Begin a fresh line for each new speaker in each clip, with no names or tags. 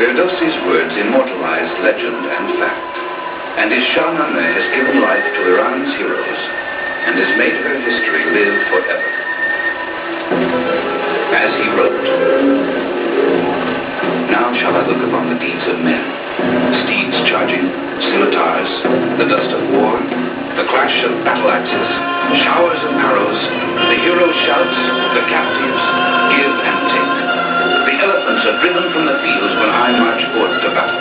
Ferdowsi's words immortalized legend and fact, and his Shahnameh has given life to Iran's heroes and has made her history live forever. As he wrote, "Now shall I look upon the deeds of men, steeds charging, scimitars, the dust of war, the clash of battle axes, showers of arrows, the heroes' shouts, the captives, give and take. The elephants are driven from the fields when I march forth to battle.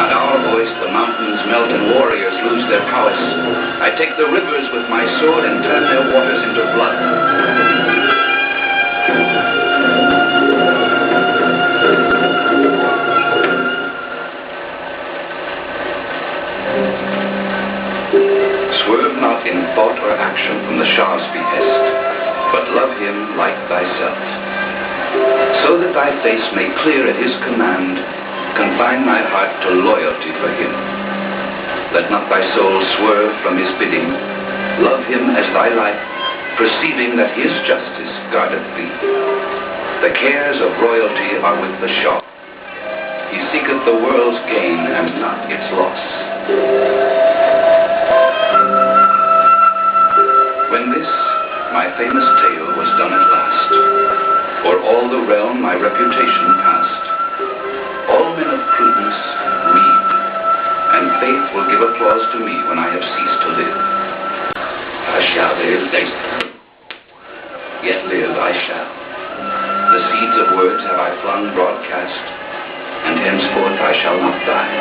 At our voice the mountains melt and warriors lose their prowess. I take the rivers with my sword and turn their waters into blood." Swerve not in thought or action from the Shah's behest, but love him like thyself. So that thy face may clear at his command, confine thy heart to loyalty for him. Let not thy soul swerve from his bidding. Love him as thy life, perceiving that his justice guardeth thee. The cares of royalty are with the Shah. He seeketh the world's gain and not its loss. When this, my famous tale, was done at last, o'er all the realm my reputation passed, all men of prudence read, and faith will give applause to me when I have ceased to live. I shall live, yet live I shall. The seeds of words have I flung broadcast, and henceforth I shall not die.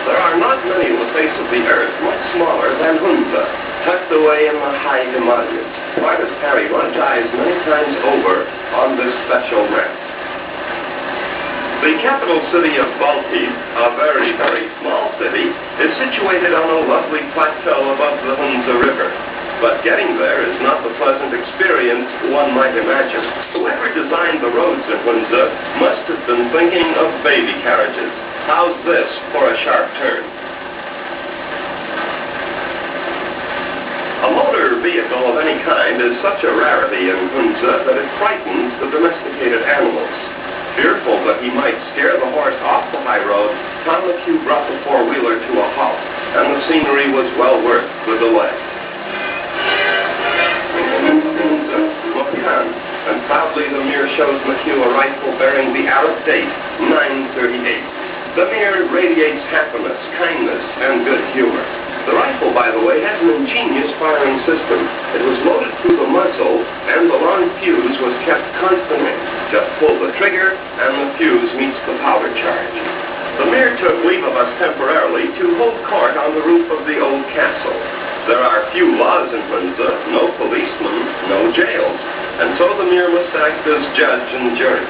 There are not many on the face of the earth much smaller than Hunza, tucked away in the high Himalayas. Artists carry one's eyes many times over on this special map. The capital city of Balti, a very, very small city, is situated on a lovely plateau above the Hunza River. But getting there is not the pleasant experience one might imagine. Whoever designed the roads in Hunza must have been thinking of baby carriages. How's this for a sharp turn? A motor vehicle of any kind is such a rarity in Hunza that it frightens the domesticated animals. Fearful that he might scare the horse off the high road, Tom McHugh brought the four-wheeler to a halt, and the scenery was well worth the delay. And proudly the mirror shows McHugh a rifle bearing the Arab date, 938. The mirror radiates happiness, kindness, and good humor. The rifle, by the way, has an ingenious firing system. It was loaded through the muzzle, and the long fuse was kept constant in. Just pull the trigger, and the fuse meets the powder charge. The mirror took leave of us temporarily to hold court on the roof of the old castle. There are few laws in Hunza, no policemen, no jails, and so the mirror must act as judge and jury.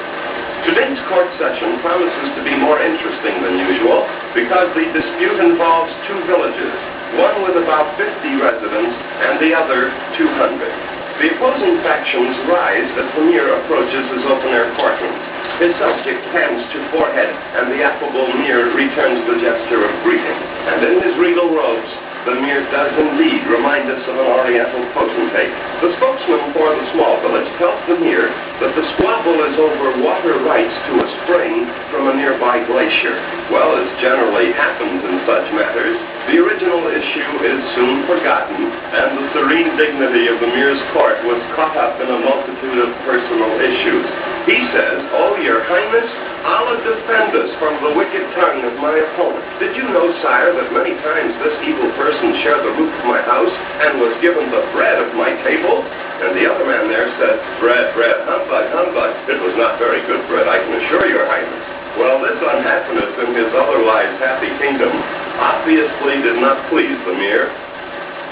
Today's court session promises to be more interesting than usual because the dispute involves two villages, one with about 50 residents and the other 200. The opposing factions rise as the mirror approaches his open-air courtroom. His subject hands to forehead, and the affable mirror returns the gesture of greeting. And in his regal robes, the mirror does indeed remind us of an oriental potentate. The spokesman for the small village tells the mirror that the squabble is over water rights to a spring from a nearby glacier. Well, as generally happens in such matters, the original issue is soon forgotten, and the serene dignity of the mirror's court was caught up in a multitude of personal issues. He says, "Oh, your highness, Allah defend us from the wicked tongue of my opponent. Did you know, sire, that many times this evil person shared the roof of my house and was given the bread of my table?" And the other man there said, "Bread, bread, humbug, humbug. It was not very good bread, I can assure your highness." Well, this unhappiness in his otherwise happy kingdom obviously did not please the Mir.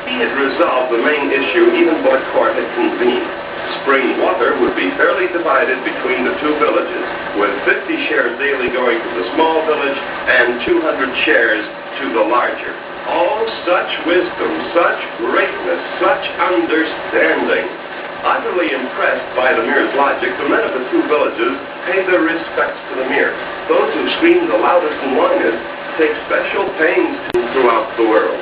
He had resolved the main issue even before court had convened. Spring water would be fairly divided between the two villages, with 50 shares daily going to the small village and 200 shares to the larger. Oh, such wisdom, such greatness, such understanding. Utterly impressed by the Mir's logic, the men of the two villages paid their respects to the Mir. Those who screamed the loudest and longest take special pains throughout the world.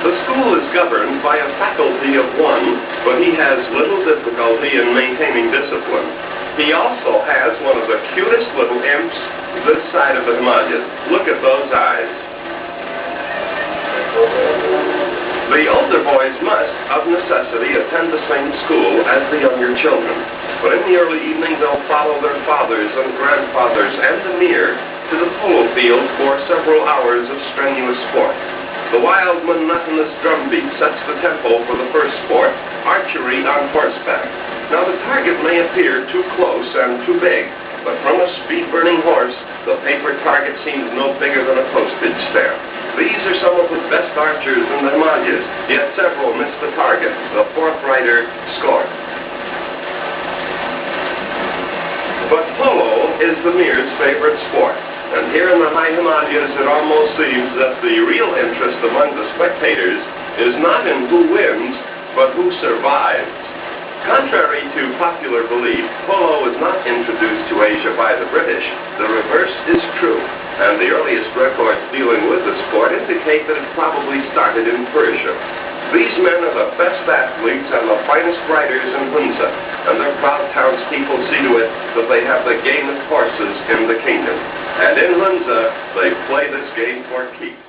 The school is governed by a faculty of one, but he has little difficulty in maintaining discipline. He also has one of the cutest little imps this side of the Himalayas. Look at those eyes. The older boys must, of necessity, attend the same school as the younger children. But in the early evening, they'll follow their fathers and grandfathers and the Mir to the polo field for several hours of strenuous sport. The wild, monotonous drumbeat sets the tempo for the first sport, archery on horseback. Now, the target may appear too close and too big, but from a speed-burning horse, the paper target seems no bigger than a postage stamp. These are some of the best archers in the Himalayas, yet several miss the target. The fourth rider scored. But polo is the Mir's favorite sport. And here in the high Himalayas, it almost seems that the real interest among the spectators is not in who wins, but who survives. Contrary to popular belief, polo was not introduced to Asia by the British. The reverse is true, and the earliest records dealing with the sport indicate that it probably started in Persia. These men are the best athletes and the finest riders in Hunza, and their proud townspeople see to it that they have the gamest horses in the kingdom. And in Hunza, they play this game for keeps.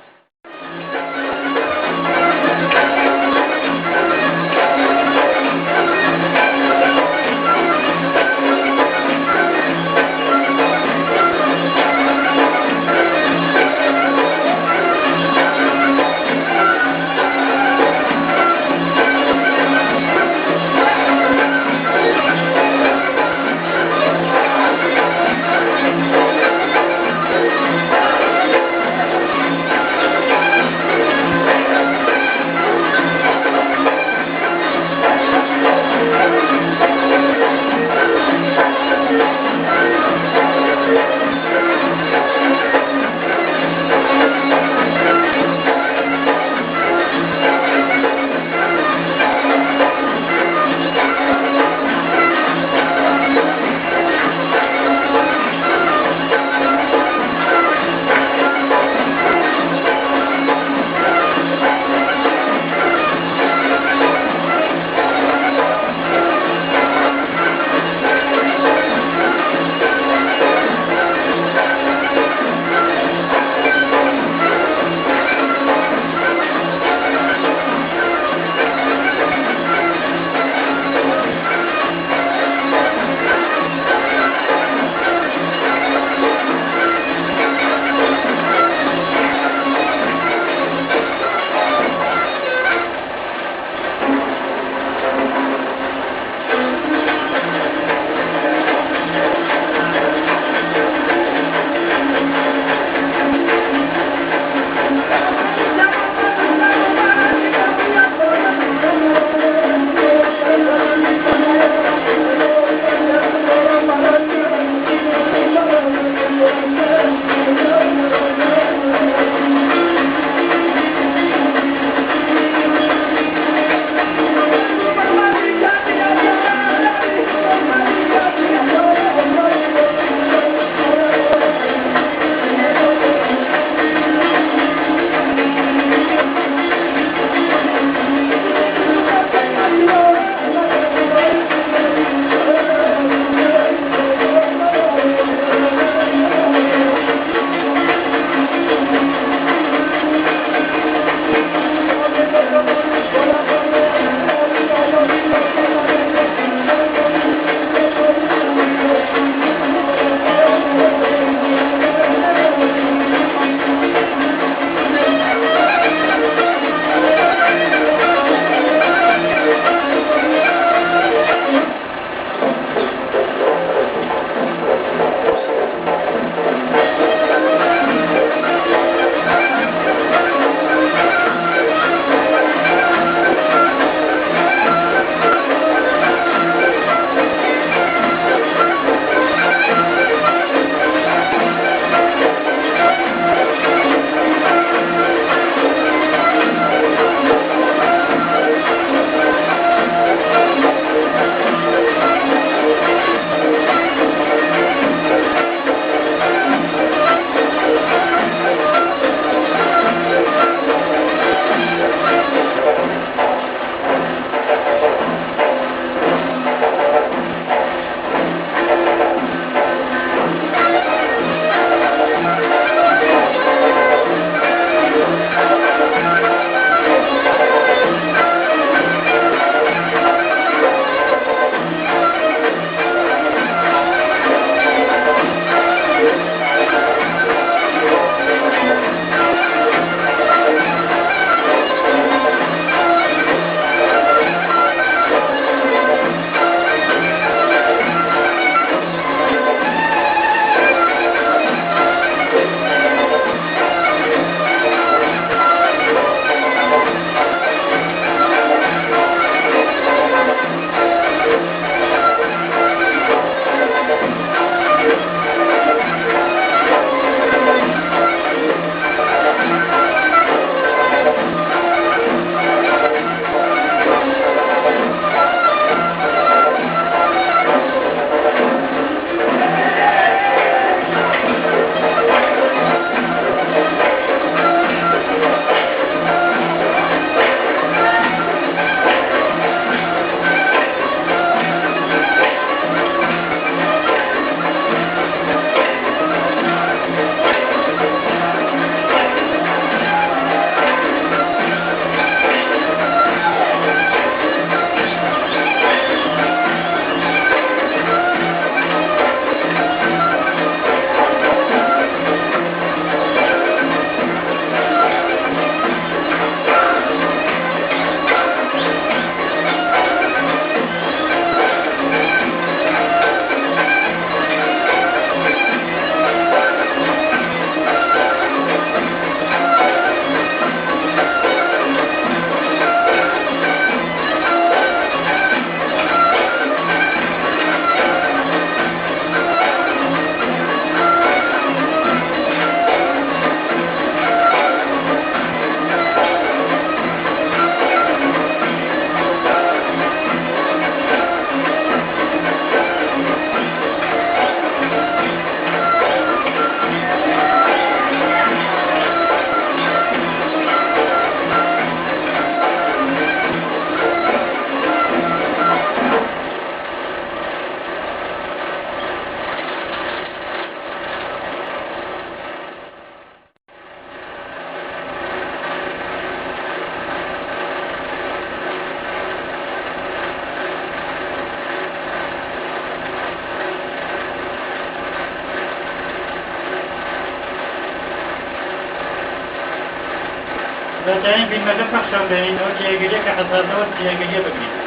بتاعين في المدى فخشوا بين أو تيجي كحصاد أو تيجي بقي.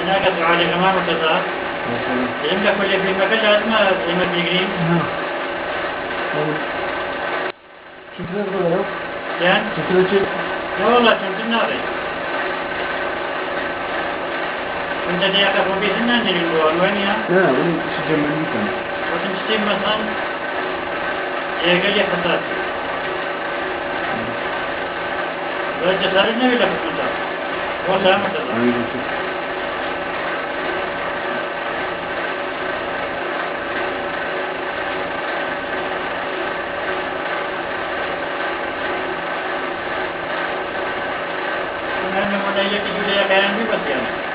هناك على جماعة كذا فيلم كل فيلم كذا اسمه فيلم بيجرين
شكرا لك
كان لا والله كنت ناري كنت دي أخاف بي سنة نجلو ألوانيا
لا وين تسجل منكم
وتمشي مثلا يقل لي حساس بس جسارنا ولا حساس والله مثلا أنا مدعي كذا كلام بس يعني